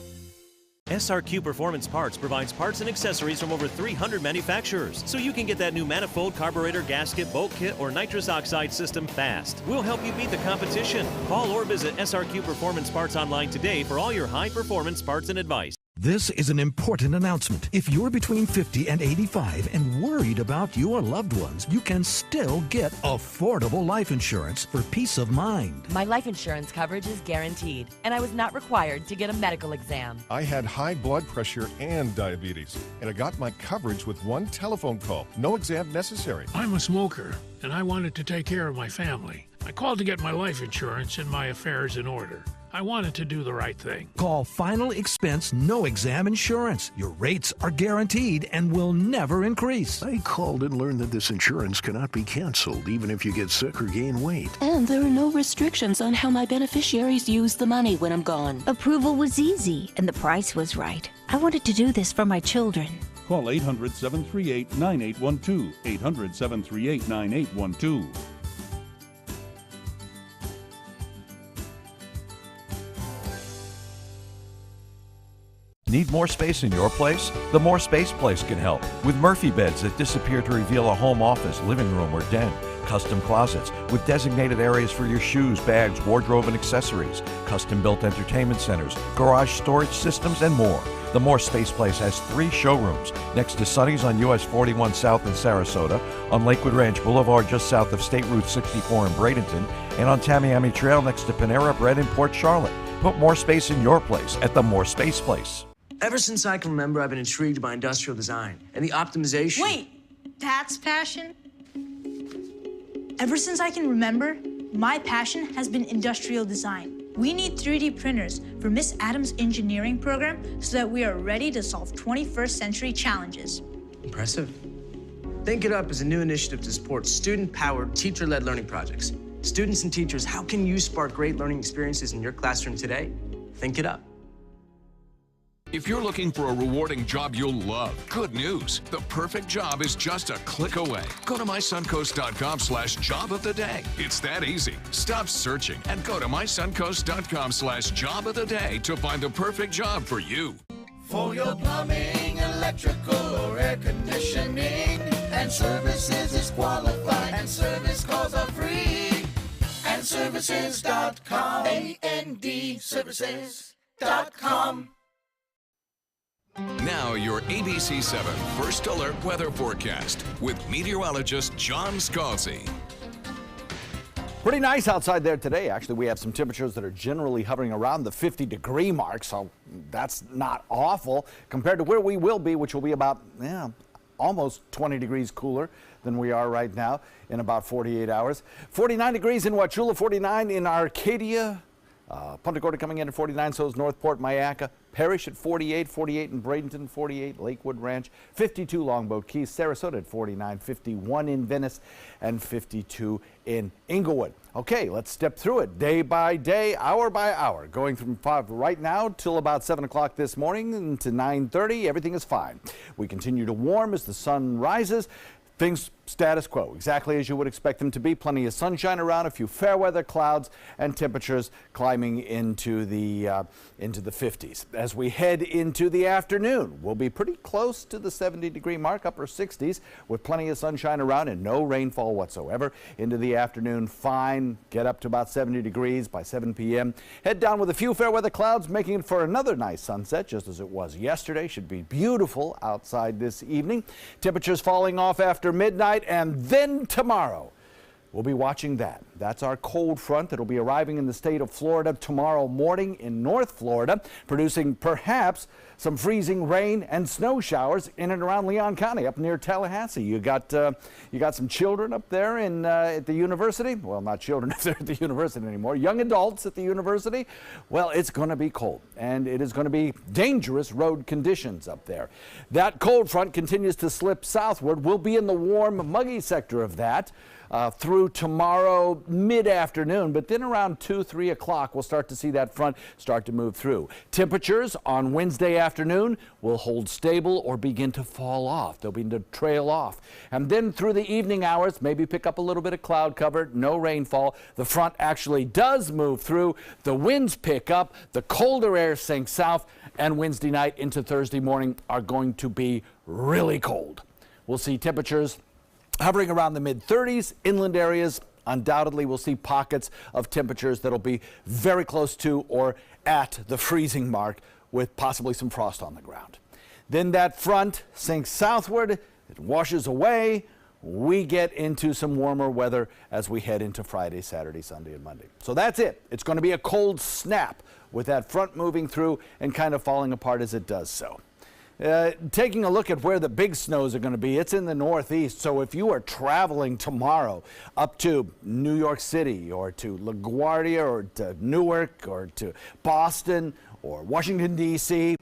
SRQ Performance Parts provides parts and accessories from over 300 manufacturers, so you can get that new manifold, carburetor, gasket, bolt kit, or nitrous oxide system fast. We'll help you beat the competition. Call or visit SRQ Performance Parts online today for all your high-performance parts and advice. This is an important announcement. If you're between 50 and 85 and worried about your loved ones, you can still get affordable life insurance for peace of mind. My life insurance coverage is guaranteed, and I was not required to get a medical exam. I had high blood pressure and diabetes, and I got my coverage with one telephone call. No exam necessary. I'm a smoker, and I wanted to take care of my family. I called to get my life insurance and my affairs in order. I wanted to do the right thing. Call Final Expense No Exam Insurance. Your rates are guaranteed and will never increase. I called and learned that this insurance cannot be canceled even if you get sick or gain weight. And there are no restrictions on how my beneficiaries use the money when I'm gone. Approval was easy and the price was right. I wanted to do this for my children. Call 800-738-9812. 800-738-9812. Need more space in your place? The More Space Place can help. With Murphy beds that disappear to reveal a home office, living room, or den. Custom closets with designated areas for your shoes, bags, wardrobe, and accessories. Custom-built entertainment centers, garage storage systems, and more. The More Space Place has 3 showrooms next to Sunny's on US 41 South in Sarasota, on Lakewood Ranch Boulevard just south of State Route 64 in Bradenton, and on Tamiami Trail next to Panera Bread in Port Charlotte. Put more space in your place at the More Space Place. Ever since I can remember, I've been intrigued by industrial design and the optimization. Wait, that's passion? Ever since I can remember, my passion has been industrial design. We need 3D printers for Miss Adams' engineering program so that we are ready to solve 21st century challenges. Impressive. Think It Up is a new initiative to support student-powered, teacher-led learning projects. Students and teachers, how can you spark great learning experiences in your classroom today? Think it up. If you're looking for a rewarding job you'll love, good news. The perfect job is just a click away. Go to mysuncoast.com/job of the day. It's that easy. Stop searching and go to mysuncoast.com/job of the day to find the perfect job for you. For your plumbing, electrical, or air conditioning, and services is qualified, and service calls are free. And services.com. AND services.com. Now your ABC 7 First Alert Weather Forecast with meteorologist John Scalzi. Pretty nice outside there today. Actually, we have some temperatures that are generally hovering around the 50-degree mark, so that's not awful compared to where we will be, which will be about, almost 20 degrees cooler than we are right now in about 48 hours. 49 degrees in Wauchula, 49 in Arcadia. Punta Gorda coming in at 49, so is Northport, Myakka. Parrish at 48, 48 in Bradenton, 48 Lakewood Ranch, 52 Longboat Key, Sarasota at 49, 51 in Venice, and 52 in Inglewood. Okay, let's step through it day by day, hour by hour, going from 5 right now till about 7 o'clock this morning into 9:30. Everything is fine. We continue to warm as the sun rises. Things status quo, exactly as you would expect them to be. Plenty of sunshine around, a few fair weather clouds, and temperatures climbing into the 50s. As we head into the afternoon, we'll be pretty close to the 70-degree mark, upper 60s, with plenty of sunshine around and no rainfall whatsoever. Into the afternoon, fine, get up to about 70 degrees by 7 p.m. Head down with a few fair weather clouds, making it for another nice sunset, just as it was yesterday. Should be beautiful outside this evening. Temperatures falling off after midnight, and then tomorrow we'll be watching that. That's our cold front that'll be arriving in the state of Florida tomorrow morning in North Florida, producing perhaps some freezing rain and snow showers in and around Leon County, up near Tallahassee. You got some children up there at the university. Well, not children up there at the university anymore. Young adults at the university. Well, it's going to be cold, and it is going to be dangerous road conditions up there. That cold front continues to slip southward. We'll be in the warm, muggy sector of that through tomorrow mid-afternoon, but then around 2, 3 o'clock we'll start to see that front start to move through. Temperatures on Wednesday afternoon will hold stable or begin to fall off. They'll begin to trail off. And then through the evening hours, maybe pick up a little bit of cloud cover, no rainfall. The front actually does move through. The winds pick up, the colder air sinks south, and Wednesday night into Thursday morning are going to be really cold. We'll see temperatures hovering around the mid-30s. Inland areas, undoubtedly, we'll see pockets of temperatures that'll be very close to or at the freezing mark, with possibly some frost on the ground. Then that front sinks southward, it washes away. We get into some warmer weather as we head into Friday, Saturday, Sunday, and Monday. So that's it. It's going to be a cold snap with that front moving through and kind of falling apart as it does so. Taking a look at where the big snows are going to be, it's in the northeast. So if you are traveling tomorrow up to New York City or to LaGuardia or to Newark or to Boston or Washington, D.C.,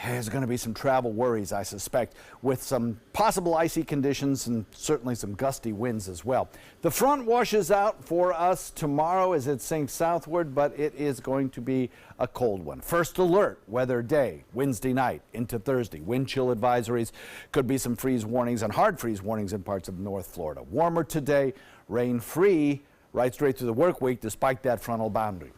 there's going to be some travel worries, I suspect, with some possible icy conditions and certainly some gusty winds as well. The front washes out for us tomorrow as it sinks southward, but it is going to be a cold one. First alert weather day, Wednesday night into Thursday. Wind chill advisories, could be some freeze warnings and hard freeze warnings in parts of North Florida. Warmer today, rain free right straight through the work week despite that frontal boundary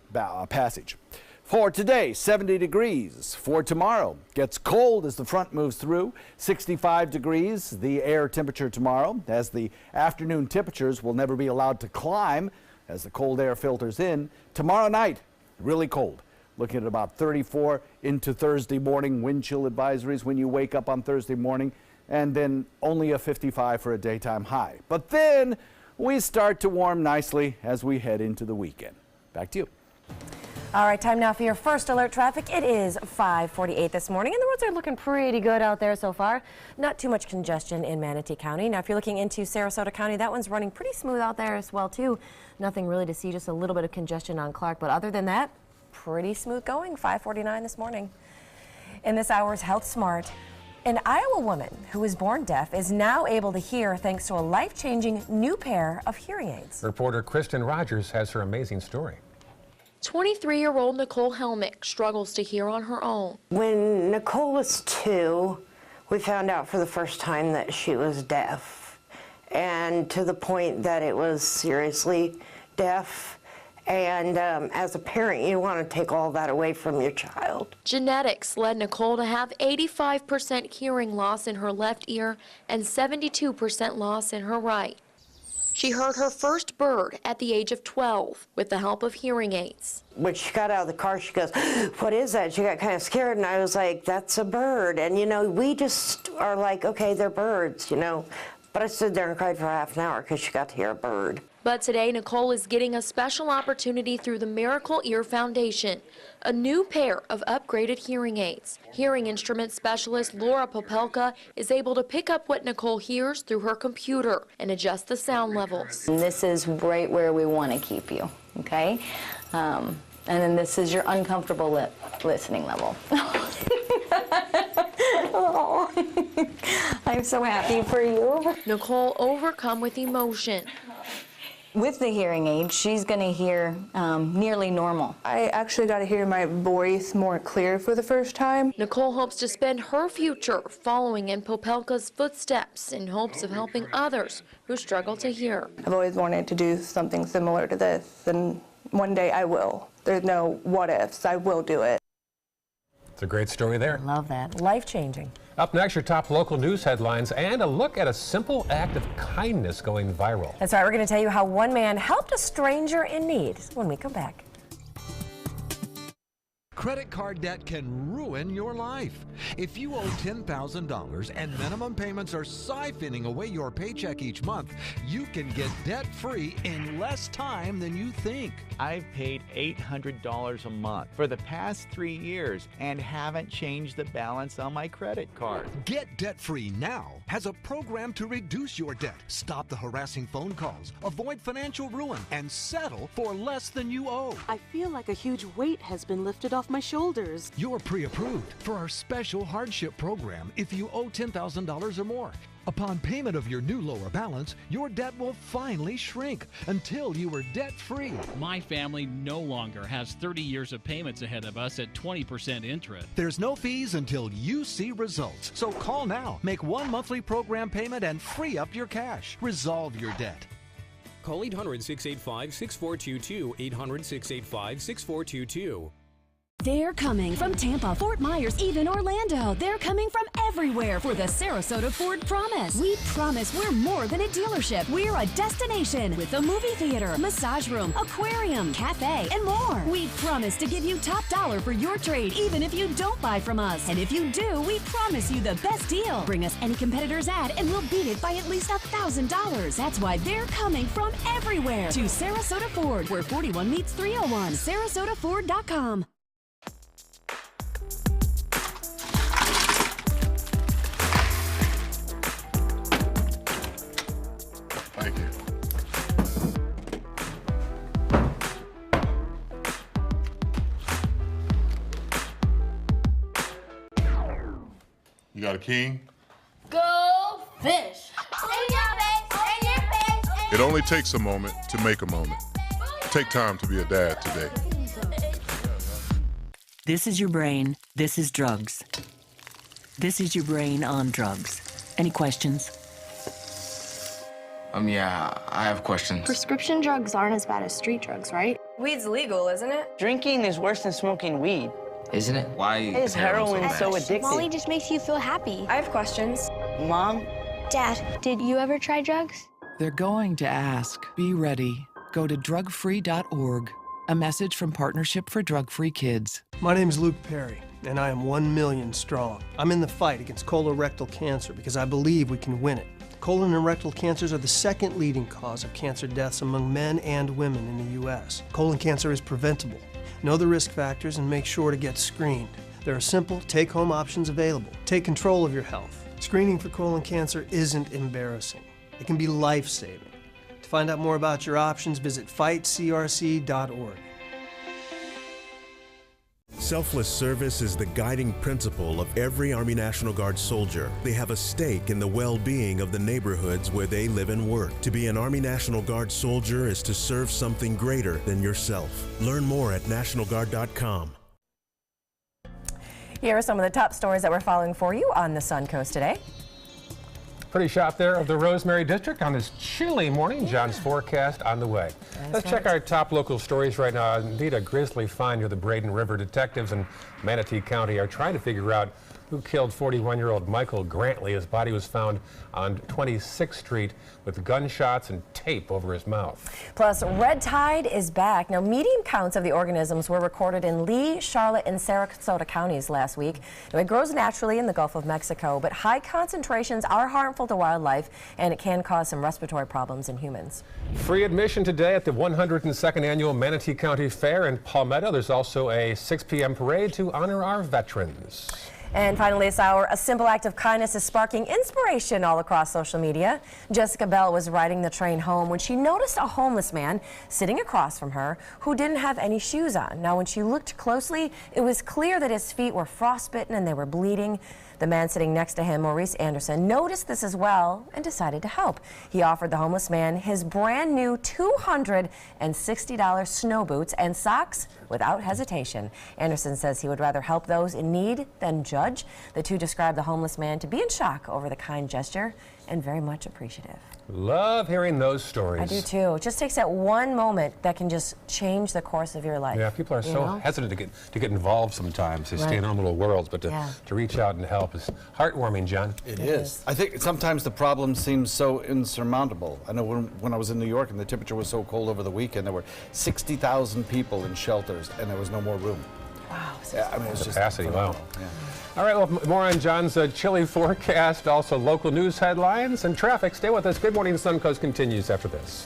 passage. For today, 70 degrees. For tomorrow, gets cold as the front moves through. 65 degrees, the air temperature tomorrow, as the afternoon temperatures will never be allowed to climb as the cold air filters in. Tomorrow night, really cold. Looking at about 34 into Thursday morning. Wind chill advisories when you wake up on Thursday morning. And then only a 55 for a daytime high. But then we start to warm nicely as we head into the weekend. Back to you. All right, time now for your first alert traffic. It is 5:48 this morning, and the roads are looking pretty good out there so far. Not too much congestion in Manatee County. Now, if you're looking into Sarasota County, that one's running pretty smooth out there as well, too. Nothing really to see, just a little bit of congestion on Clark. But other than that, pretty smooth going. 5:49 this morning. In this hour's Health Smart, an Iowa woman who was born deaf is now able to hear thanks to a life-changing new pair of hearing aids. Reporter Kristen Rogers has her amazing story. 23-year-old Nicole Helmick struggles to hear on her own. When Nicole was 2, we found out for the first time that she was deaf, and to the point that it was seriously deaf. And as a parent, you want to take all that away from your child. Genetics led Nicole to have 85% hearing loss in her left ear and 72% loss in her right. She heard her first bird at the age of 12 with the help of hearing aids. When she got out of the car, she goes, "What is that?" She got kind of scared, and I was like, "That's a bird." And, you know, we just are like, okay, they're birds, you know. But I stood there and cried for half an hour because she got to hear a bird. But today, Nicole is getting a special opportunity through the Miracle Ear Foundation, a new pair of upgraded hearing aids. Hearing instrument specialist Laura Popelka is able to pick up what Nicole hears through her computer and adjust the sound levels. And this is right where we want to keep you, okay? And then this is your uncomfortable listening level. Oh, I'm so happy for you. Nicole overcome with emotion. With the hearing aid, she's going to hear nearly normal. I actually got to hear my voice more clear for the first time. Nicole hopes to spend her future following in Popelka's footsteps in hopes of helping others who struggle to hear. I've always wanted to do something similar to this, and one day I will. There's no what ifs. I will do it. It's a great story there. Love that. Life-changing. Up next, your top local news headlines and a look at a simple act of kindness going viral. That's right. We're going to tell you how one man helped a stranger in need when we come back. Credit card debt can ruin your life. If you owe $10,000 and minimum payments are siphoning away your paycheck each month, you can get debt-free in less time than you think. I've paid $800 a month for the past 3 years and haven't changed the balance on my credit card. Get debt-free now has a program to reduce your debt, stop the harassing phone calls, avoid financial ruin, and settle for less than you owe. I feel like a huge weight has been lifted off my shoulders. You're pre-approved for our special hardship program if you owe $10,000 or more. Upon payment of your new lower balance, your debt will finally shrink until you are debt-free. My family no longer has 30 years of payments ahead of us at 20% interest. There's no fees until you see results. So call now, make one monthly program payment, and free up your cash. Resolve your debt. Call 800-685-6422, 800-685-6422. They're coming from Tampa, Fort Myers, even Orlando. They're coming from everywhere for the Sarasota Ford Promise. We promise we're more than a dealership. We're a destination with a movie theater, massage room, aquarium, cafe, and more. We promise to give you top dollar for your trade, even if you don't buy from us. And if you do, we promise you the best deal. Bring us any competitor's ad and we'll beat it by at least $1,000. That's why they're coming from everywhere to Sarasota Ford, where 41 meets 301. SarasotaFord.com. Thank you. You got a king? Go fish! It only takes a moment to make a moment. Take time to be a dad today. This is your brain. This is drugs. This is your brain on drugs. Any questions? Yeah, I have questions. Prescription drugs aren't as bad as street drugs, right? Weed's legal, isn't it? Drinking is worse than smoking weed. Isn't it? Why is heroin so addictive? Molly just makes you feel happy. I have questions. Mom? Dad, did you ever try drugs? They're going to ask. Be ready. Go to drugfree.org. A message from Partnership for Drug-Free Kids. My name is Luke Perry, and I am 1 million strong. I'm in the fight against colorectal cancer because I believe we can win it. Colon and rectal cancers are the second leading cause of cancer deaths among men and women in the U.S. Colon cancer is preventable. Know the risk factors and make sure to get screened. There are simple, take-home options available. Take control of your health. Screening for colon cancer isn't embarrassing. It can be life-saving. To find out more about your options, visit fightcrc.org. Selfless service is the guiding principle of every Army National Guard soldier. They have a stake in the well-being of the neighborhoods where they live and work. To be an Army National Guard soldier is to serve something greater than yourself. Learn more at nationalguard.com. Here are some of the top stories that we're following for you on the Suncoast today. Pretty shot there of the Rosemary District on this chilly morning. John's forecast on the way. Let's check our top local stories right now. Indeed, a grisly find near the Braden River. Detectives in Manatee County are trying to figure out who killed 41-year-old Michael Grantley. His body was found on 26th Street with gunshots and tape over his mouth. Plus, red tide is back. Now, medium counts of the organisms were recorded in Lee, Charlotte, and Sarasota counties last week. Now, it grows naturally in the Gulf of Mexico, but high concentrations are harmful to wildlife, and it can cause some respiratory problems in humans. Free admission today at the 102nd Annual Manatee County Fair in Palmetto. There's also a 6 p.m. parade to honor our veterans. And finally this hour, a simple act of kindness is sparking inspiration all across social media. Jessica Bell was riding the train home when she noticed a homeless man sitting across from her who didn't have any shoes on. Now, when she looked closely, it was clear that his feet were frostbitten and they were bleeding. The man sitting next to him, Maurice Anderson, noticed this as well and decided to help. He offered the homeless man his brand new $260 snow boots and socks without hesitation. Anderson says he would rather help those in need than judge. The two described the homeless man to be in shock over the kind gesture and very much appreciative. Love hearing those stories. I do too. It just takes that one moment that can just change the course of your life. Yeah, people are so hesitant to get involved sometimes. They stay in their own little worlds, but to reach out and help is heartwarming, John. It is. I think sometimes the problem seems so insurmountable. I know when I was in New York and the temperature was so cold over the weekend, there were 60,000 people in shelters and there was no more room. Wow. Yeah, I mean, it's capacity, wow. Yeah. All right, well, more on John's chilly forecast, also local news headlines and traffic. Stay with us. Good Morning Suncoast continues after this.